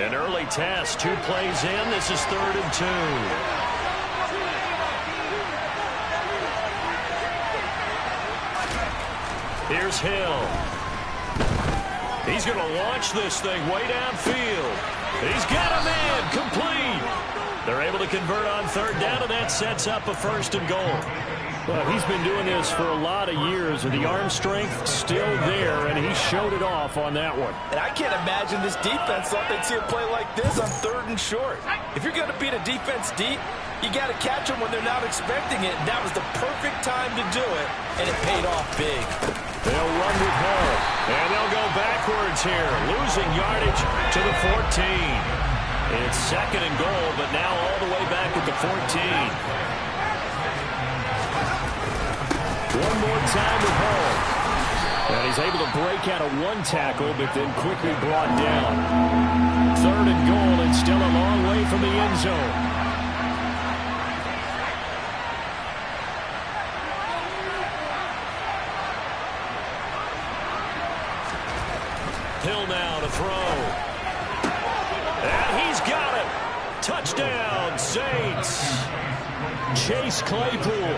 An early test. 2 plays in. This is 3rd and 2. Here's Hill. He's going to launch this thing way downfield. He's got a man complete. They're able to convert on 3rd down, and that sets up a 1st and goal. Well, he's been doing this for a lot of years, and the arm strength still there, and he showed it off on that one. And I can't imagine this defense thought they'd see a play like this on 3rd and short. If you're going to beat a defense deep, you got to catch them when they're not expecting it. And that was the perfect time to do it, and it paid off big. They'll run with Hall, and they'll go backwards here, losing yardage to the 14. It's 2nd and goal, but now all the way back at the 14. One more time with Hall. And he's able to break out of 1 tackle, but then quickly brought down. 3rd and goal, and still a long way from the end zone. Hill now to throw. And he's got it. Touchdown, Saints. Chase Claypool,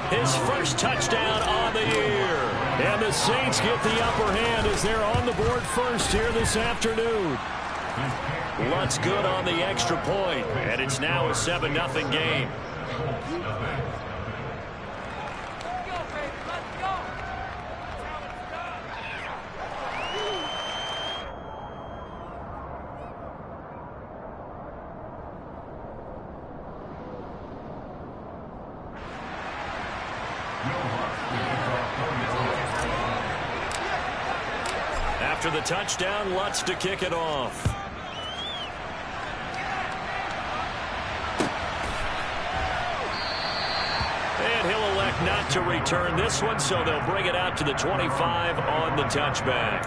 his first touchdown on the year. And the Saints get the upper hand as they're on the board first here this afternoon. Lutz good on the extra point, and it's now a 7-0 game. After the touchdown, Lutz to kick it off. And he'll elect not to return this one, so they'll bring it out to the 25 on the touchback.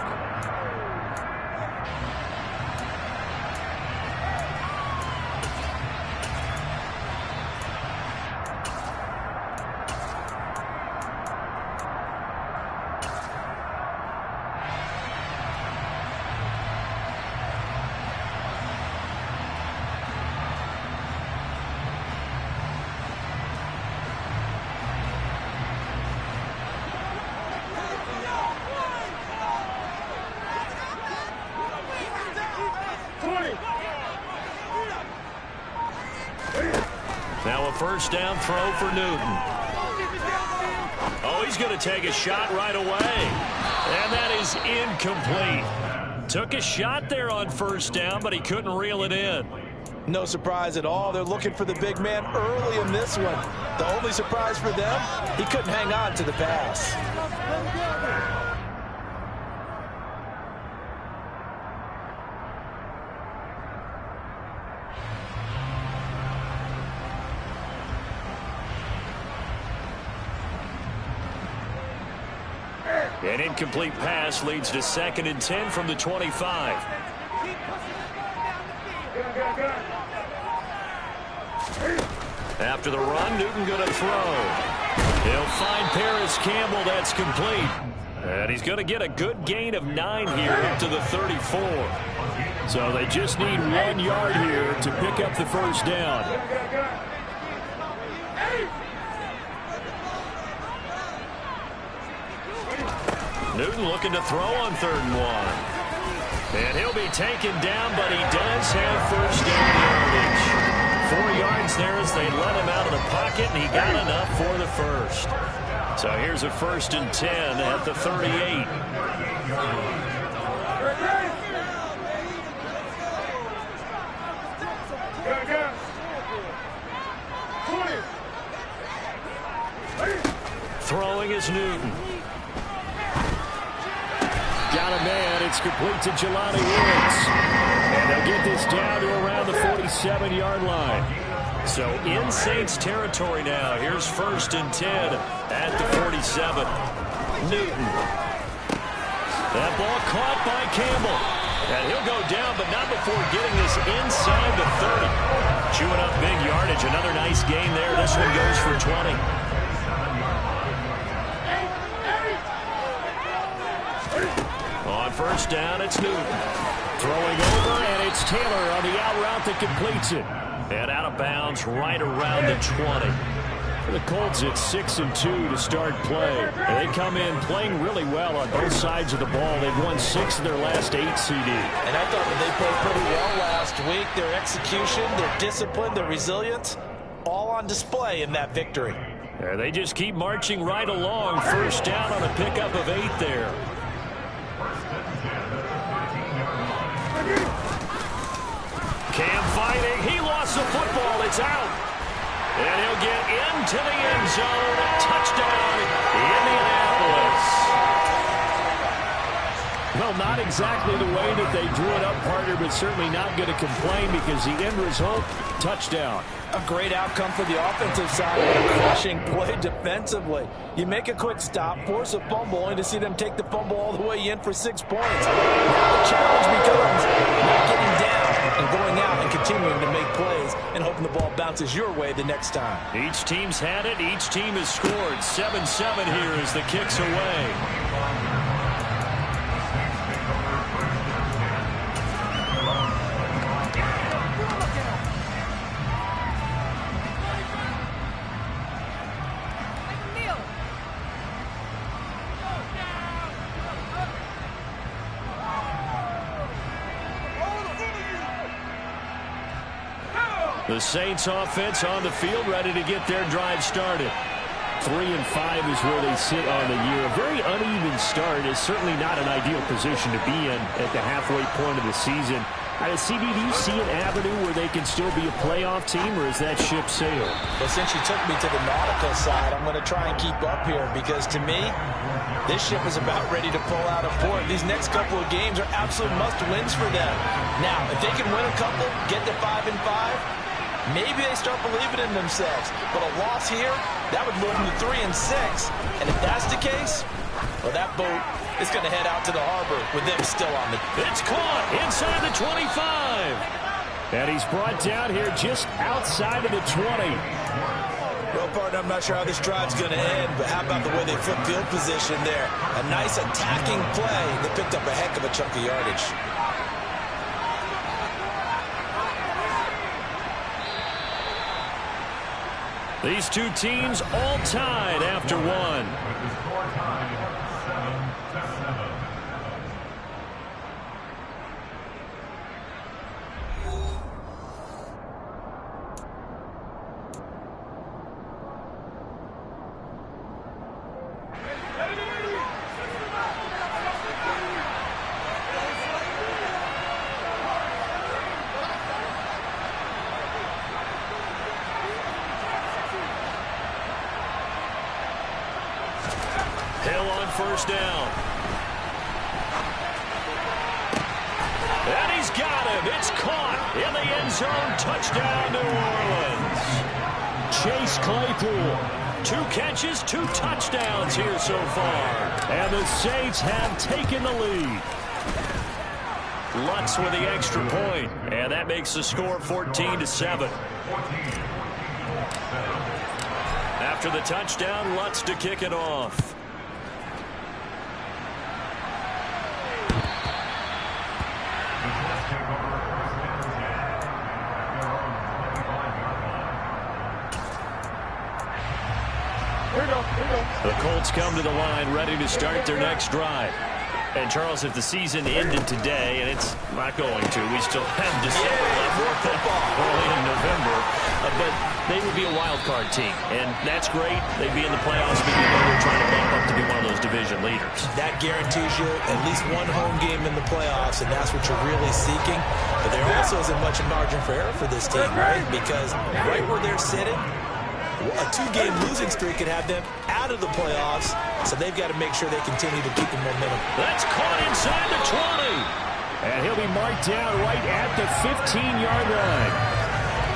Now a 1st down throw for Newton. Oh, he's going to take a shot right away. And that is incomplete. Took a shot there on 1st down, but he couldn't reel it in. No surprise at all. They're looking for the big man early in this one. The only surprise for them, he couldn't hang on to the pass. An incomplete pass leads to 2nd and 10 from the 25. After the run, Newton going to throw. He'll find Paris Campbell. That's complete. And he's going to get a good gain of 9 here up to the 34. So they just need 1 yard here to pick up the 1st down. Newton looking to throw on 3rd and 1. And he'll be taken down, but he does have 1st down yardage. 4 yards there as they let him out of the pocket, and he got enough for the 1st. So here's a 1st and 10 at the 38. Throwing is Newton. Got a man. It's complete to Jelani Woods. And they'll get this down to around the 47-yard line. So in Saints territory now. Here's 1st and 10 at the 47. Newton. That ball caught by Campbell. And he'll go down, but not before getting this inside the 30. Chewing up big yardage. Another nice gain there. This one goes for 20. On 1st down, it's Newton. Throwing over, and it's Taylor on the out route that completes it. And out of bounds right around the 20. For the Colts, it's 6-2 to start play. And they come in playing really well on both sides of the ball. They've won 6 of their last 8 CD. And I thought that they played pretty well last week. Their execution, their discipline, their resilience, all on display in that victory. There, they just keep marching right along. First down on a pickup of 8 there. Cam fighting. He lost the football. It's out. And he'll get into the end zone. Touchdown, Indianapolis. Well, not exactly the way that they drew it up, partner, but certainly not going to complain because the end result, touchdown. A great outcome for the offensive side and a crushing play defensively. You make a quick stop, force a fumble, only to see them take the fumble all the way in for 6 points. Now the challenge becomes not getting down and going out and continuing to make plays and hoping the ball bounces your way the next time. Each team's had it. Each team has scored. 7-7 here as the kick's away. The Saints offense on the field, ready to get their drive started. 3-5 is where they sit on the year. A very uneven start is certainly not an ideal position to be in at the halfway point of the season. CD, do you see an avenue where they can still be a playoff team, or is that ship sailed? Well, since you took me to the nautical side, I'm going to try and keep up here because, to me, this ship is about ready to pull out of port. These next couple of games are absolute must-wins for them. Now, if they can win a couple, get to 5-5, maybe they start believing in themselves. But a loss here, that would move them to 3-6. And if that's the case, well, that boat is going to head out to the harbor with them still on the... It's caught inside the 25. And he's brought down here just outside of the 20. Well, partner, I'm not sure how this drive's going to end, but how about the way they flip field position there? A nice attacking play that picked up a heck of a chunk of yardage. These two teams all tied after one. Hill on first down. And he's got him. It's caught in the end zone. Touchdown, New Orleans. Chase Claypool. 2 catches, 2 touchdowns here so far. And the Saints have taken the lead. Lutz with the extra point. And that makes the score 14-7. After the touchdown, Lutz to kick it off. The Colts come to the line ready to start their next drive. And, Charles, if the season ended today, and it's not going to, we still have December left early in November, but they would be a wild card team. And that's great. They'd be in the playoffs, but you know they're trying to bump up to be one of those division leaders. That guarantees you at least one home game in the playoffs, and that's what you're really seeking. But there also isn't much margin for error for this team, right? Because right where they're sitting, a 2-game losing streak could have them out of the playoffs, so they've got to make sure they continue to keep the momentum. That's caught inside the 20. And he'll be marked down right at the 15-yard line.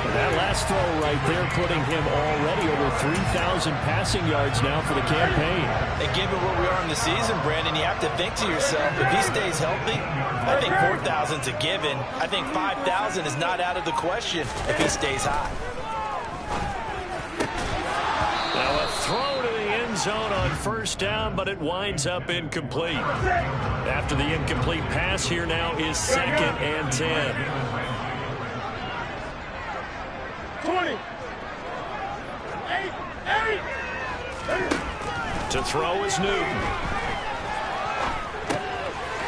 And that last throw right there putting him already over 3,000 passing yards now for the campaign. And given where we are in the season, Brandon, you have to think to yourself, if he stays healthy, I think 4,000's a given. I think 5,000 is not out of the question if he stays high. Now a throw to the end end zone on first down, but it winds up incomplete. After the incomplete pass, here now is 2nd and 10. 20. To throw is Newton.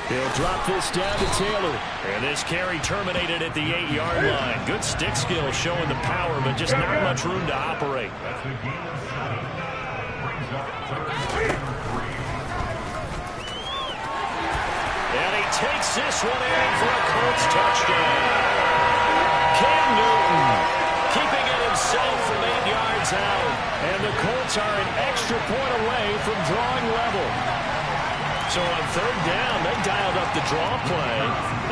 He'll drop this down to Taylor. And this carry terminated at the 8-yard line. Good stick skill showing the power, but just not much room to operate. And he takes this one in for a Colts touchdown. Cam Newton keeping it himself from 8 yards out. And the Colts are an extra point away from drawing level. So on 3rd down, they dialed up the draw play.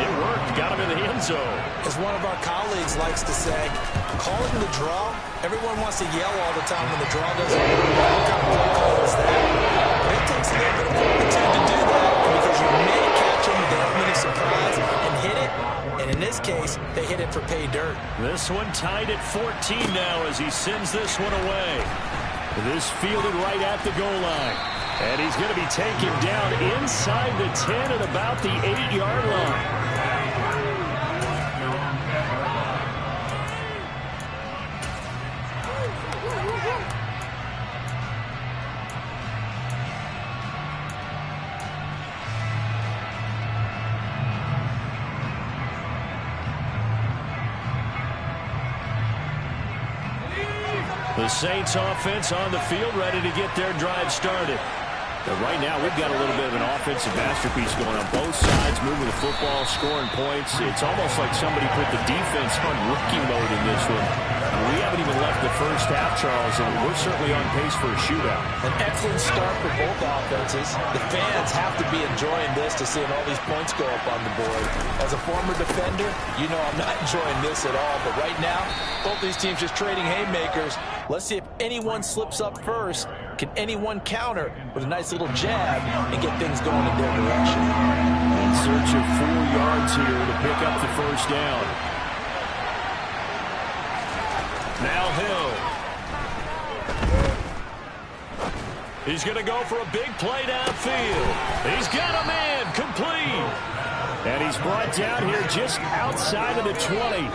It worked. Got him in the end zone. As one of our colleagues likes to say, calling the draw, everyone wants to yell all the time when the draw doesn't work. What kind of play call is that? But it takes a little bit of fortitude to do that because you may catch them with the element of surprise and hit it. And in this case, they hit it for pay dirt. This one tied at 14 now as he sends this one away. This fielded right at the goal line. And he's going to be taken down inside the 10 at about the 8-yard line. The Saints offense on the field ready to get their drive started. But right now, we've got a little bit of an offensive masterpiece going on both sides, moving the football, scoring points. It's almost like somebody put the defense on rookie mode in this one. We haven't even left the first half, Charles, and we're certainly on pace for a shootout. An excellent start for both offenses. The fans have to be enjoying this to seeing all these points go up on the board. As a former defender, you know I'm not enjoying this at all. But right now, both these teams just trading haymakers. Let's see if anyone slips up first. Can anyone counter with a nice little jab and get things going in their direction? In search of 4 yards here to pick up the first down. Now Hill. He's going to go for a big play downfield. He's got a man complete. And he's brought down here just outside of the 20.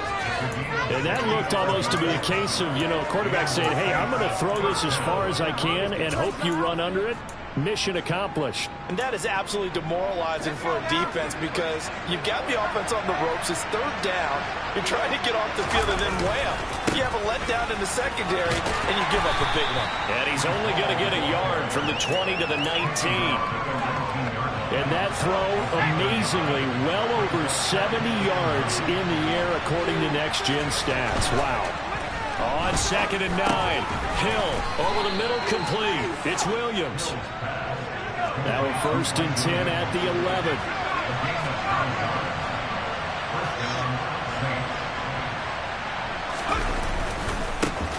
And that looked almost to be a case of, quarterback saying, hey, I'm going to throw this as far as I can and hope you run under it. Mission accomplished. And that is absolutely demoralizing for a defense because you've got the offense on the ropes. It's 3rd down. You're trying to get off the field and then wham. You have a letdown in the secondary and you give up a big one. And he's only going to get a yard from the 20 to the 19. And that throw, amazingly, well over 70 yards in the air, according to Next Gen Stats. Wow. On 2nd and 9, Hill over the middle, complete. It's Williams. Now a 1st and 10 at the 11.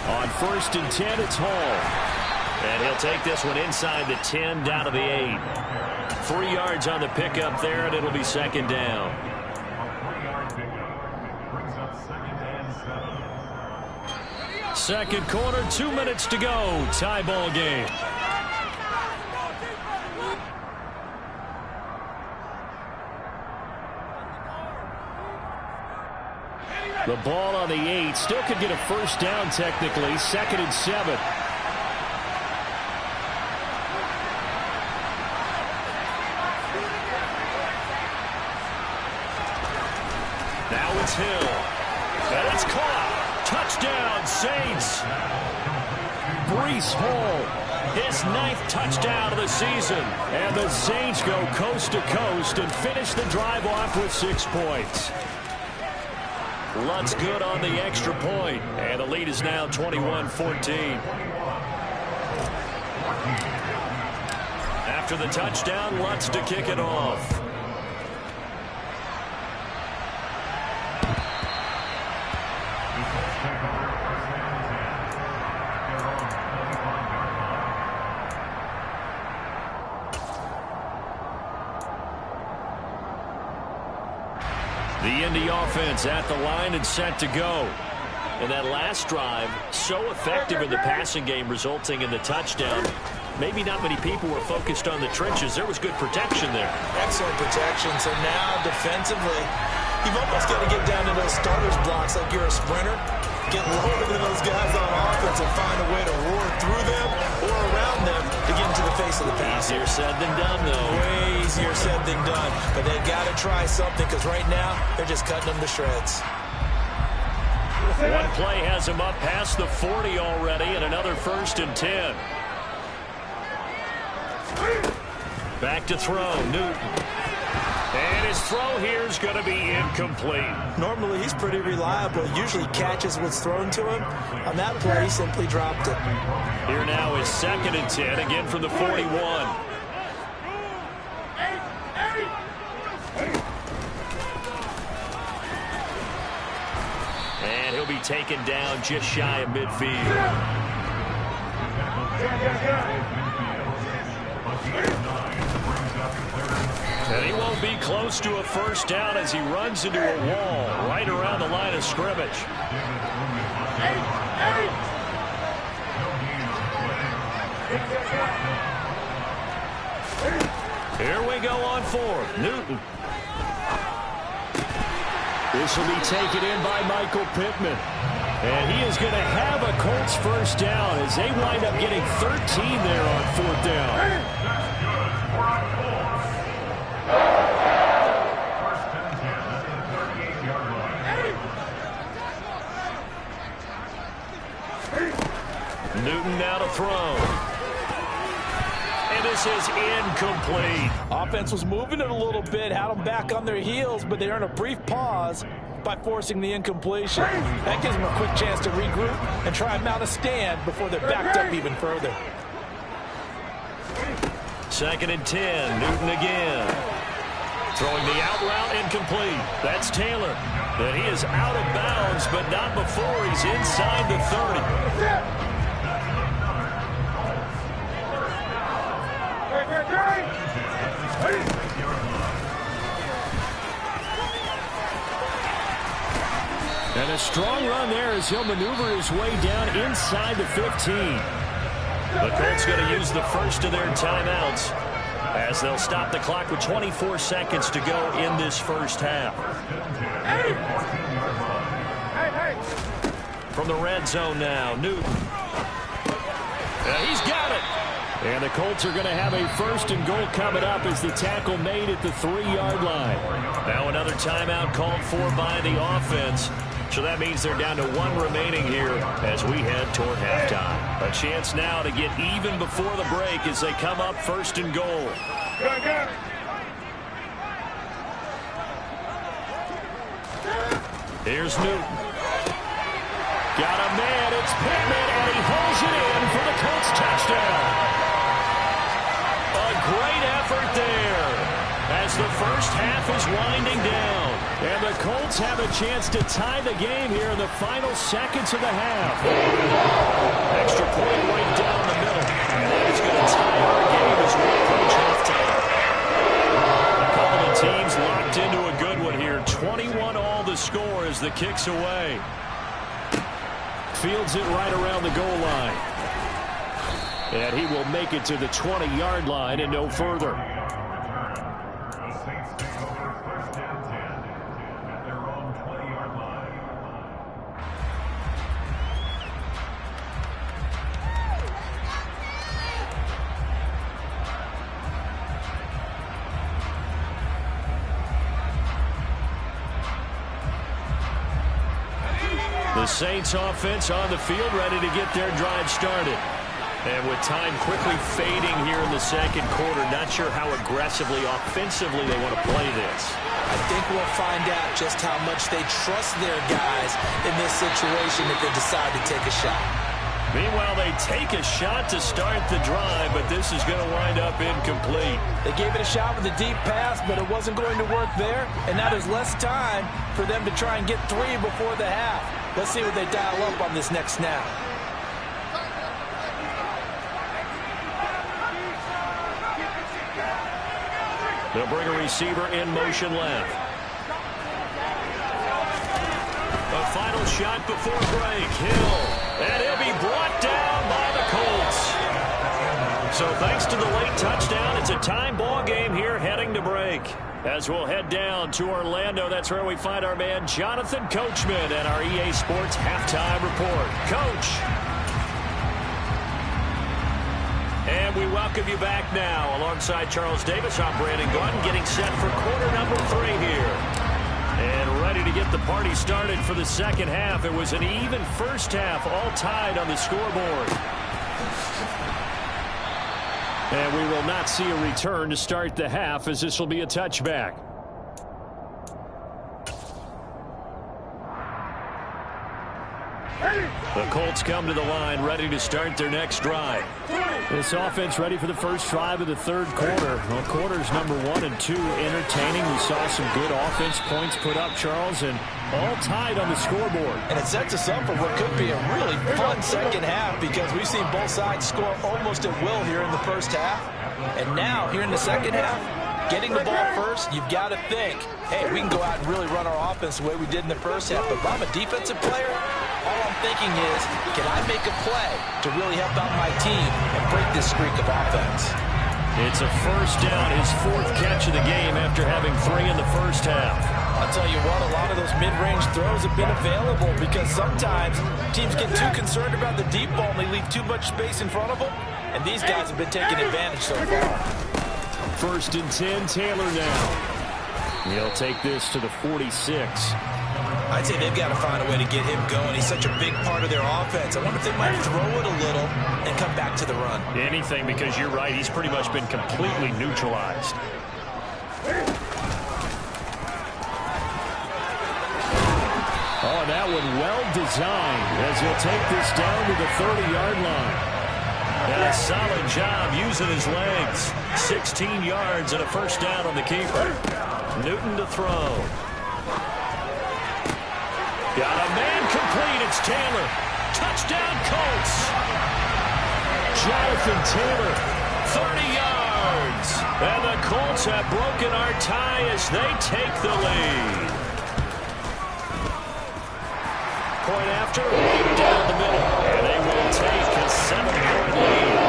On 1st and 10, it's Hall. And he'll take this one inside the 10 down to the 8. 3 yards on the pickup there, and it'll be 2nd down. Second quarter, 2 minutes to go. Tie ball game. The ball on the 8. Still could get a first down technically. 2nd and 7. Now it's Hill. And it's caught. Touchdown, Saints. Breece Hall, his 9th touchdown of the season. And the Saints go coast to coast and finish the drive off with 6 points. Lutz good on the extra point. And the lead is now 21-14. After the touchdown, Lutz to kick it off. The Indy offense at the line and set to go. And that last drive, so effective in the passing game, resulting in the touchdown. maybe not many people were focused on the trenches. There was good protection there. Excellent protection. So now defensively, you've almost got to get down to those starters blocks like you're a sprinter. Get lower than those guys on offense and find a way to roar through them or around them to get into the face of the pass. Easier said than done, though. Way easier said than done. But they've got to try something because right now they're just cutting them to shreds. One play has him up past the 40 already, and another 1st and 10. Back to throw, Newton. And his throw here is going to be incomplete. Normally, he's pretty reliable. Usually catches what's thrown to him. On that play, he simply dropped it. Here now is 2nd and 10, again from the 41. And he'll be taken down just shy of midfield. And he won't be close to a 1st down as he runs into a wall right around the line of scrimmage. Here we go on 4th. Newton. This will be taken in by Michael Pittman. And he is going to have a Colts 1st down as they wind up getting 13 there on 4th down. Newton now to throw. And this is incomplete. Offense was moving it a little bit, had them back on their heels, but they earned a brief pause by forcing the incompletion. That gives them a quick chance to regroup and try and mount a stand before they're backed up even further. 2nd and 10. Newton again. Throwing the out route incomplete. That's Taylor. And he is out of bounds, but not before he's inside the 30. And a strong run there as he'll maneuver his way down inside the 15. The Colts going to use the first of their timeouts as they'll stop the clock with 24 seconds to go in this 1st half. From the red zone now, Newton. He's got it. And the Colts are going to have a 1st and goal coming up as the tackle made at the 3-yard line. Now another timeout called for by the offense. So that means they're down to 1 remaining here as we head toward halftime. A chance now to get even before the break as they come up 1st and goal. Here's Newton. Got a man. It's Pittman, and he holds it in for the Colts touchdown. A great effort there as the 1st half is winding down. And the Colts have a chance to tie the game here in the final seconds of the half. Extra point right down the middle. And that is going to tie our game as we approach halftime. A couple of teams locked into a good one here. 21 all the score as the kick's away. Fields it right around the goal line. And he will make it to the 20-yard line and no further. The Saints offense on the field ready to get their drive started. And with time quickly fading here in the 2nd quarter, not sure how aggressively, offensively they want to play this. I think we'll find out just how much they trust their guys in this situation if they decide to take a shot. Meanwhile, they take a shot to start the drive, but this is going to wind up incomplete. They gave it a shot with a deep pass, but it wasn't going to work there. And now there's less time for them to try and get 3 before the half. Let's see what they dial up on this next snap. They'll bring a receiver in motion left. A final shot before break. Hill. And he'll be brought down by the Colts. So thanks to the late touchdown, it's a time ball game here heading to break. As we'll head down to Orlando, that's where we find our man Jonathan Coachman and our EA Sports halftime report. Coach. And we welcome you back now. Alongside Charles Davis, I'm Brandon Gaudin, getting set for quarter number 3 here. And ready to get the party started for the second half. It was an even first half, all tied on the scoreboard. And we will not see a return to start the half, as this will be a touchback. The Colts come to the line, ready to start their next drive. This offense ready for the first drive of the third quarter. Well, quarters number 1 and 2 entertaining. We saw some good offense points put up, Charles, and all tied on the scoreboard. And it sets us up for what could be a really fun second half, because we've seen both sides score almost at will here in the first half. And now, here in the second half, getting the ball first, you've got to think, hey, we can go out and really run our offense the way we did in the first half. But if I'm a defensive player, all I'm thinking is, can I make a play to really help out my team and break this streak of offense? It's a first down, his 4th catch of the game after having 3 in the first half. I'll tell you what, a lot of those mid-range throws have been available, because sometimes teams get too concerned about the deep ball and they leave too much space in front of them, and these guys have been taking advantage so far. 1st and 10, Taylor now. He'll take this to the 46. I'd say they've got to find a way to get him going. He's such a big part of their offense. I wonder if they might throw it a little and come back to the run. Anything, because you're right. He's pretty much been completely neutralized. Oh, that one well designed, as he'll take this down to the 30-yard line. And a solid job using his legs. 16 yards and a first down on the keeper. Newton to throw. Got a man complete. It's Taylor. Touchdown, Colts. Jonathan Taylor, 30 yards. And the Colts have broken our tie as they take the lead. Point after, right down the middle. And they will take a 7-point lead.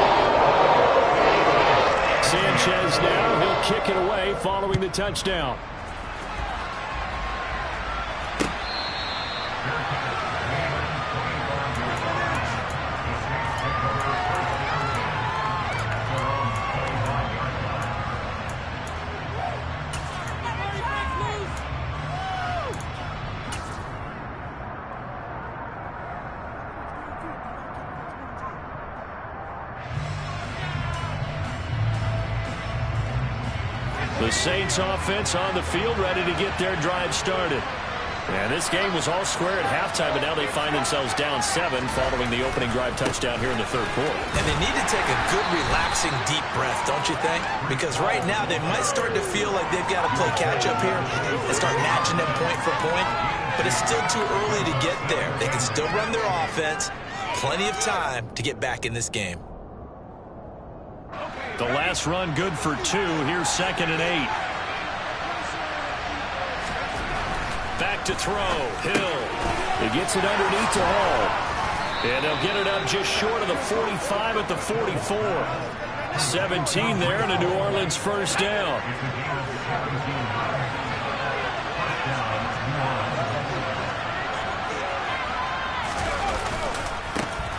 Sanchez now, he'll kick it away following the touchdown. The Saints offense on the field, ready to get their drive started. And this game was all square at halftime, but now they find themselves down 7 following the opening drive touchdown here in the third quarter. And they need to take a good, relaxing, deep breath, don't you think? Because right now they might start to feel like they've got to play catch-up here and start matching them point for point. But it's still too early to get there. They can still run their offense. Plenty of time to get back in this game. The last run good for 2. Here's 2nd and 8. Back to throw. Hill. He gets it underneath to Hall. And they'll get it up just short of the 45 at the 44. 17 there and a New Orleans first down.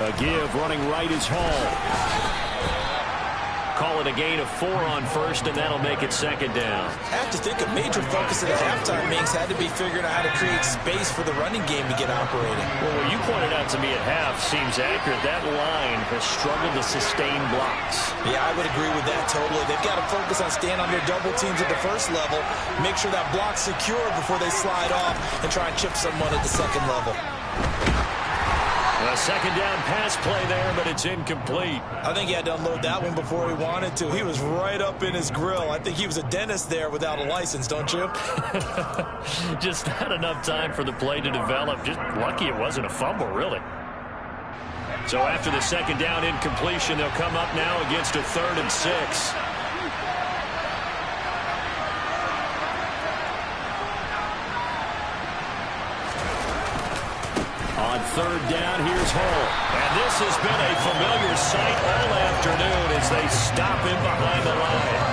A give running right is Hall. Call it a gain of 4 on first, and that'll make it 2nd down. I have to think a major focus of the halftime meetings had to be figuring out how to create space for the running game to get operating. Well, what you pointed out to me at half seems accurate. That line has struggled to sustain blocks. Yeah, I would agree with that totally. They've got to focus on staying on their double teams at the first level, make sure that block's secure before they slide off and try and chip someone at the second level. A 2nd down pass play there, but it's incomplete. I think he had to unload that one before he wanted to. He was right up in his grill. I think he was a dentist there without a license, don't you? Just not enough time for the play to develop. Just lucky it wasn't a fumble, really. So after the 2nd down incompletion, they'll come up now against a 3rd and 6. On 3rd down, here's Hall. And this has been a familiar sight all afternoon as as they stop him behind the line.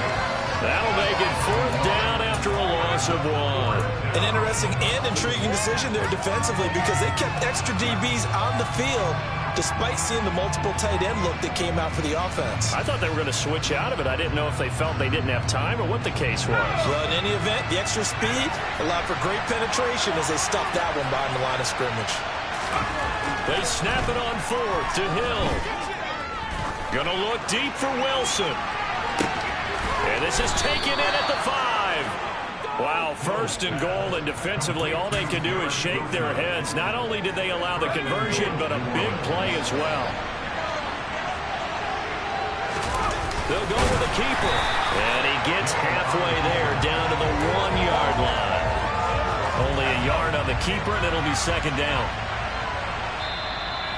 That'll make it 4th down after a loss of 1. An interesting and intriguing decision there defensively because they kept extra DBs on the field despite seeing the multiple tight end look that came out for the offense. I thought they were going to switch out of it. I didn't know if they felt they didn't have time or what the case was. Well, in any event, the extra speed allowed for great penetration as they stuffed that one behind the line of scrimmage. They snap it on 4th to Hill. Gonna look deep for Wilson. And this is taken in at the 5. Wow, 1st and goal, and defensively all they can do is shake their heads. Not only did they allow the conversion, but a big play as well. They'll go with the keeper. And he gets halfway there down to the 1-yard line. Only a yard on the keeper, and it'll be 2nd down.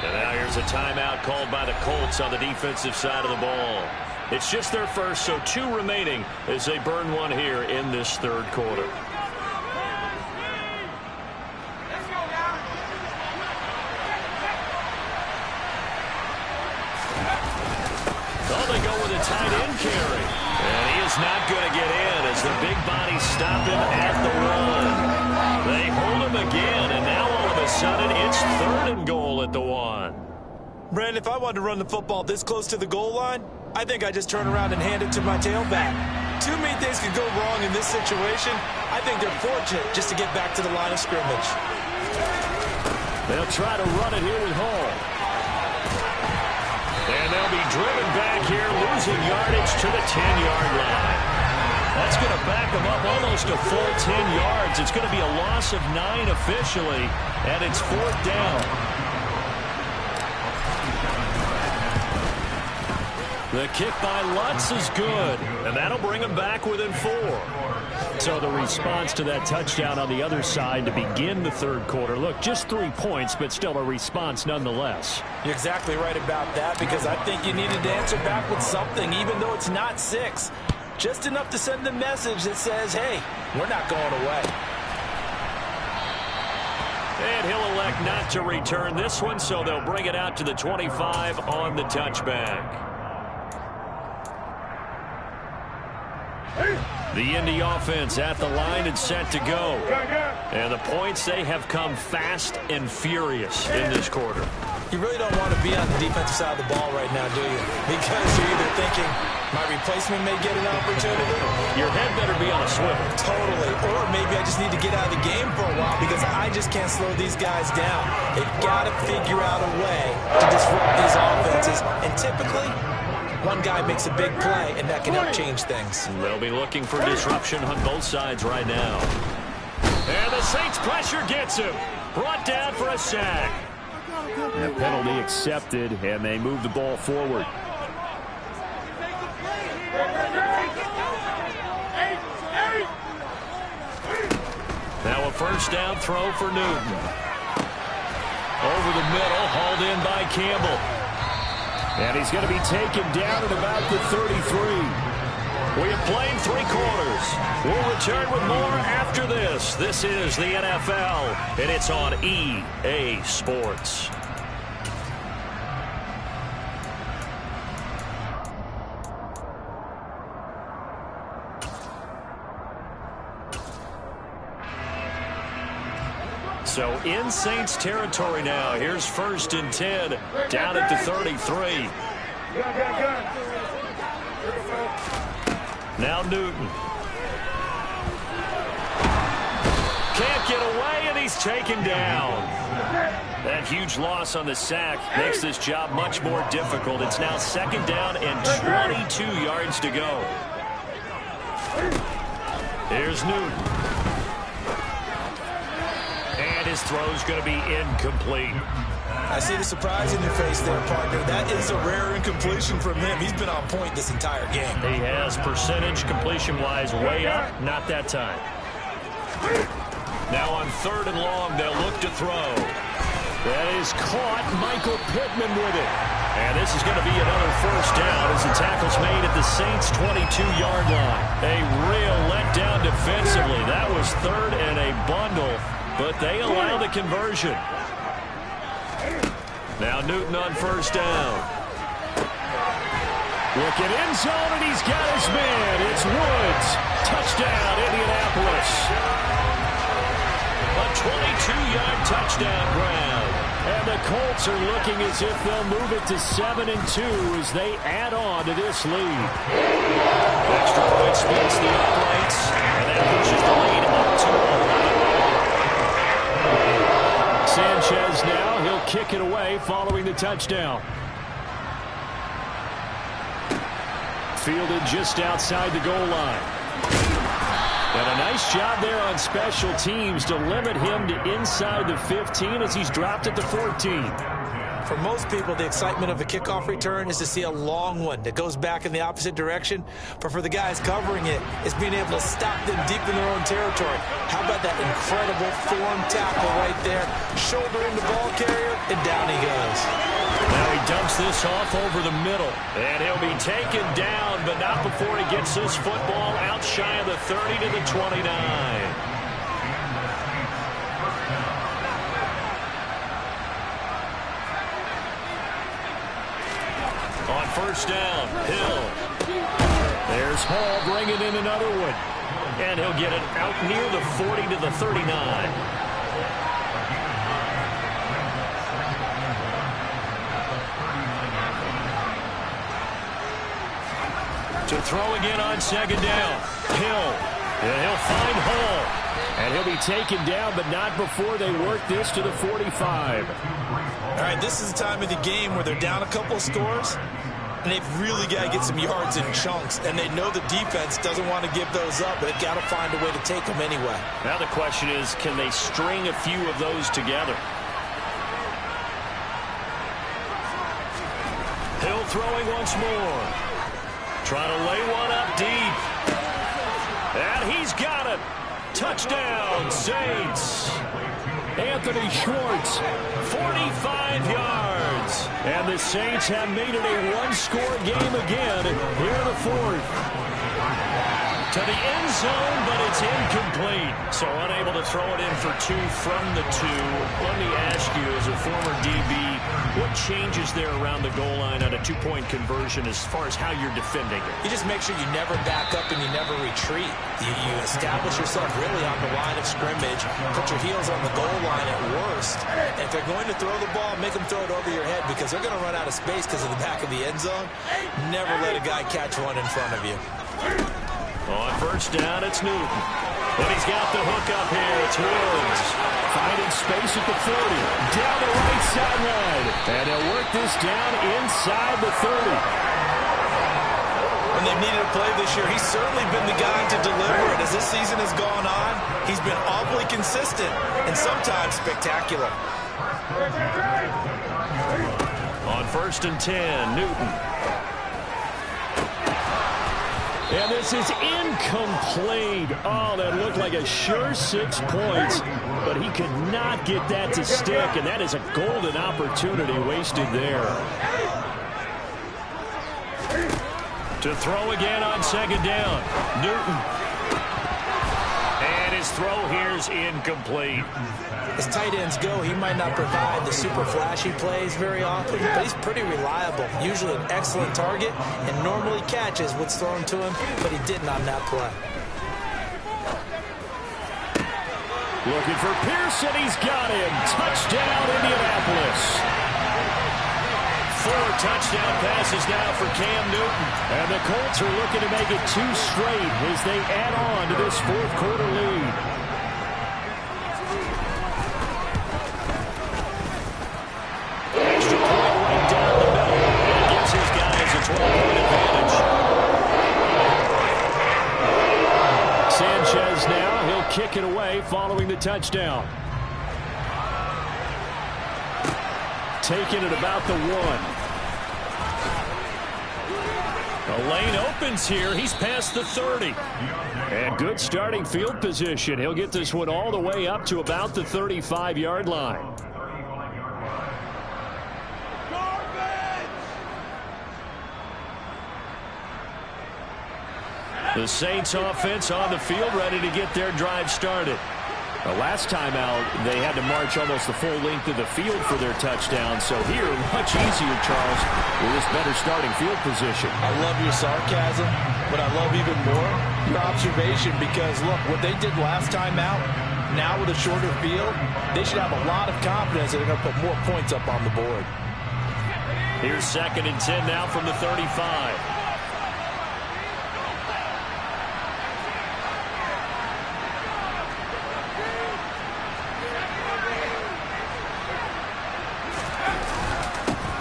And now here's a timeout called by the Colts on the defensive side of the ball. It's just their first, so 2 remaining as they burn one here in this 3rd quarter. Oh, they go with a tight end carry. And he is not going to get in as the big bodies stop him at the 1. They hold him again, and now all of a sudden it's 3rd and goal at the 1. Brandon, if I wanted to run the football this close to the goal line, I think I just turn around and hand it to my tailback. Too many things could go wrong in this situation. I think they're fortunate just to get back to the line of scrimmage. They'll try to run it here with Hall. And they'll be driven back here, losing yardage to the 10-yard line. That's going to back them up almost a full 10 yards. It's going to be a loss of 9 officially, and it's 4th down. The kick by Lutz is good, and that'll bring him back within 4. So the response to that touchdown on the other side to begin the 3rd quarter. Look, just 3 points, but still a response nonetheless. You're exactly right about that because I think you needed to answer back with something, even though it's not 6. Just enough to send the message that says, hey, we're not going away. And he'll elect not to return this one, so they'll bring it out to the 25 on the touchback. The Indy offense at the line and set to go. And the points, they have come fast and furious in this quarter. You really don't want to be on the defensive side of the ball right now, do you? Because you're either thinking, my replacement may get an opportunity. Your head better be on a swivel. Totally. Or maybe I just need to get out of the game for a while because I just can't slow these guys down. They've got to figure out a way to disrupt these offenses. And typically, one guy makes a big play, and that can help change things. They'll be looking for disruption on both sides right now. And the Saints pressure gets him. Brought down for a sack. And a penalty accepted, and they move the ball forward. Now a 1st down throw for Newton. Over the middle, hauled in by Campbell. And he's going to be taken down at about the 33. We have played 3 quarters. We'll return with more after this. This is the NFL, and it's on EA Sports. So in Saints territory now. Here's 1st and 10 down at the 33. Now Newton. Can't get away, and he's taken down. That huge loss on the sack makes this job much more difficult. It's now 2nd down and 22 yards to go. Here's Newton. And his throw's going to be incomplete. I see the surprise in your face there, partner. That is a rare incompletion from him. He's been on point this entire game. He has percentage completion-wise way up. Not that time. Now on 3rd and long, they'll look to throw. That is caught. Michael Pittman with it. And this is going to be another 1st down as the tackle's made at the Saints' 22-yard line. A real letdown defensively. That was 3rd and a bundle, but they allow the conversion. Now Newton on 1st down. Looking end zone, and he's got his man. It's Woods. Touchdown, Indianapolis. A 22-yard touchdown grab. And the Colts are looking as if they'll move it to 7-2 as they add on to this lead. Extra point splits the uprights, and that pushes the lead up to 11. Sanchez now, he'll kick it away following the touchdown. Fielded just outside the goal line. And a nice job there on special teams to limit him to inside the 15 as he's dropped at the 14. For most people, the excitement of a kickoff return is to see a long one that goes back in the opposite direction. But for the guys covering it, it's being able to stop them deep in their own territory. How about that incredible form tackle right there? Shoulder in the ball carrier, and down he goes. Now he dumps this off over the middle. And he'll be taken down, but not before he gets this football out shy of the 30 to the 29. On first down, Hill. There's Hall bringing in another one. And he'll get it out near the 40 to the 39. To throw again on second down. Hill. And he'll find Hall. And he'll be taken down, but not before they work this to the 45. All right, this is the time of the game where they're down a couple of scores, and they've really got to get some yards in chunks, and they know the defense doesn't want to give those up, but they've got to find a way to take them anyway. Now the question is, can they string a few of those together? Hill throwing once more. Trying to lay one up deep. And he's got it. Touchdown, Saints. Anthony Schwartz, 45 yards. And the Saints have made it a one-score game again here in the fourth. To the end zone, but it's incomplete. So unable to throw it in for two from the two. Let me ask you, as a former DB, what changes there around the goal line on a two-point conversion as far as how you're defending it? You just make sure you never back up and you never retreat. You establish yourself really on the line of scrimmage, put your heels on the goal line at worst. And if they're going to throw the ball, make them throw it over your head because they're going to run out of space because of the back of the end zone. Never let a guy catch one in front of you. On first down, it's Newton. And he's got the hook up here. It's Woods. Finding space at the 40. Down the right sideline. And he'll work this down inside the 30. When they've needed a play this year, he's certainly been the guy to deliver it. As this season has gone on, he's been awfully consistent and sometimes spectacular. On first and 10, Newton. And this is incomplete. Oh, that looked like a sure 6 points. But he could not get that to stick. And that is a golden opportunity wasted there. To throw again on second down. Newton. And his throw here is incomplete. As tight ends go, he might not provide the super flashy plays very often, but he's pretty reliable. Usually an excellent target and normally catches what's thrown to him, but he didn't on that play. Looking for Pearson. He's got him. Touchdown, Indianapolis. 4 touchdown passes now for Cam Newton. And the Colts are looking to make it 2 straight as they add on to this fourth quarter lead. Extra point right down the middle. And it gives his guys a 12-point advantage. Sanchez now. He'll kick it away following the touchdown. Taking it about the 1. The lane opens here. He's past the 30. And good starting field position. He'll get this one all the way up to about the 35-yard line. The Saints offense on the field ready to get their drive started. The last time out, they had to march almost the full length of the field for their touchdown. So here, much easier, Charles, with this better starting field position. I love your sarcasm, but I love even more your observation because, look, what they did last time out, now with a shorter field, they should have a lot of confidence that they're going to put more points up on the board. Here's 2nd and 10 now from the 35.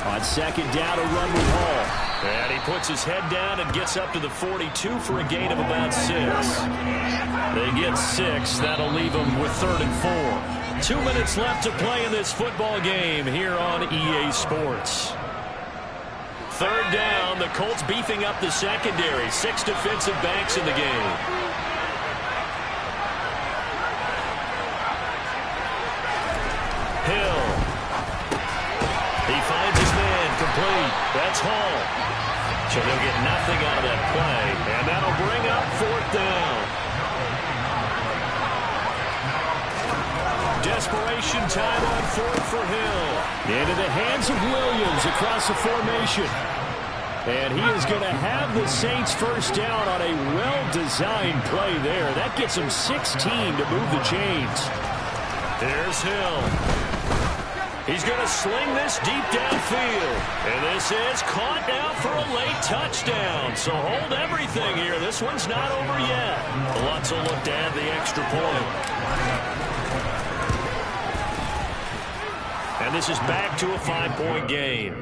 On 2nd down, a run with Hall. And he puts his head down and gets up to the 42 for a gain of about 6. They get 6. That'll leave them with 3rd and 4. 2 minutes left to play in this football game here on EA Sports. 3rd down, the Colts beefing up the secondary. 6 defensive backs in the game. Hill. He finds his man complete. That's Hall. So they'll get nothing out of that play. And that'll bring up 4th down. Desperation time on 4th for Hill. Into the hands of Williams across the formation. And he is going to have the Saints first down on a well-designed play there. That gets him 16 to move the chains. There's Hill. He's going to sling this deep downfield. And this is caught now for a late touchdown. So hold everything here. This one's not over yet. Lutz will look to add the extra point. And this is back to a 5-point game.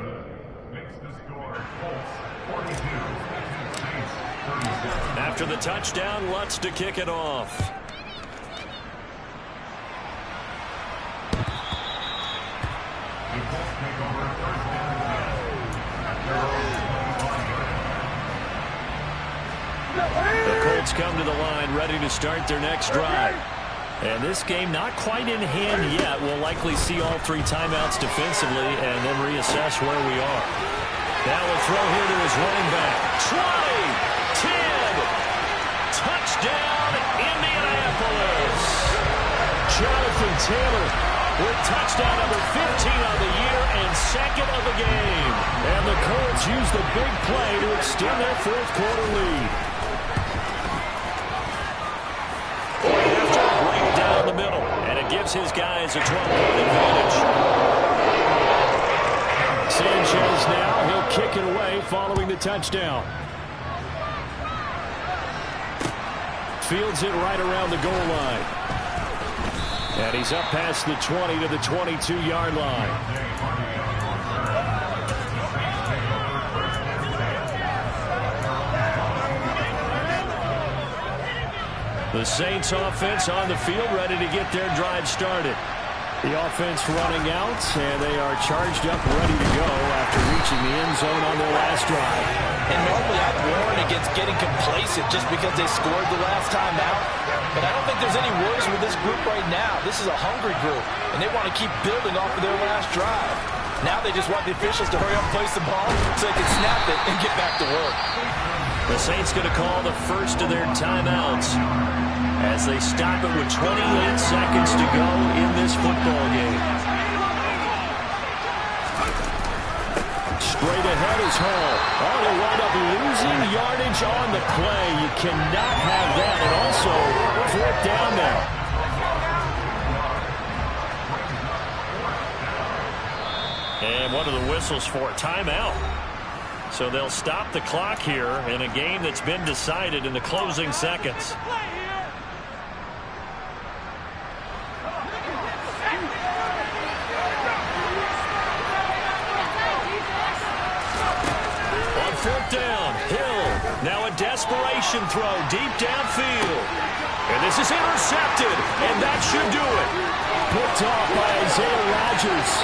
After the touchdown, Lutz to kick it off. The Colts come to the line ready to start their next drive. And this game not quite in hand yet. We'll likely see all 3 timeouts defensively and then reassess where we are. Now we'll throw here to his running back. 20, 10, touchdown Indianapolis. Jonathan Taylor with touchdown number 15 on the year and 2nd of the game. And the Colts use the big play to extend their 4th quarter lead. Down the middle, and it gives his guys a 12-point advantage. Sanchez now, he'll kick it away following the touchdown. Fields it right around the goal line. And he's up past the 20 to the 22-yard line. The Saints offense on the field ready to get their drive started. The offense running out, and they are charged up, ready to go after reaching the end zone on their last drive. And normally I'd warn against getting complacent just because they scored the last time out. But I don't think there's any worries with this group right now. This is a hungry group, and they want to keep building off of their last drive. Now they just want the officials to hurry up and place the ball so they can snap it and get back to work. The Saints going to call the first of their timeouts as they stop it with 28 seconds to go in this football game. Straight ahead is Hall. Oh, they wind up losing yardage on the play. You cannot have that. And also, 4th down now. And one of the whistles for a timeout. So they'll stop the clock here in a game that's been decided in the closing seconds. On 4th down, Hill. Now a desperation throw deep downfield. And this is intercepted, and that should do it. Picked off by Isaiah Rodgers.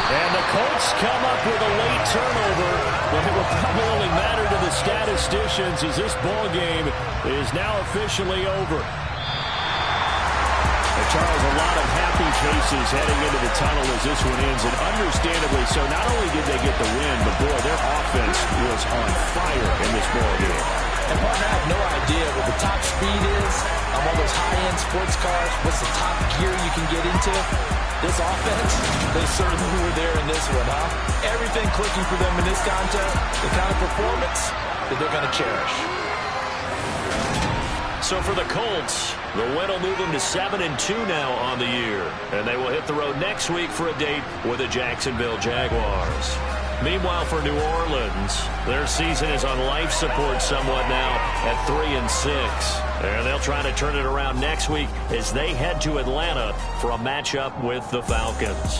And the Colts come up with a late turnover, but it will probably only matter to the statisticians as this ball game is now officially over. And Charles, a lot of happy faces heading into the tunnel as this one ends, and understandably so. Not only did they get the win, but boy, their offense was on fire in this ball game. And partner, I have no idea what the top speed is on one of those high-end sports cars. What's the top gear you can get into? This offense, they certainly were there in this one, huh? Everything clicking for them in this contest, the kind of performance that they're going to cherish. So for the Colts, the win will move them to 7-2 now on the year. And they will hit the road next week for a date with the Jacksonville Jaguars. Meanwhile, for New Orleans, their season is on life support somewhat now at 3-6. And they'll try to turn it around next week as they head to Atlanta for a matchup with the Falcons.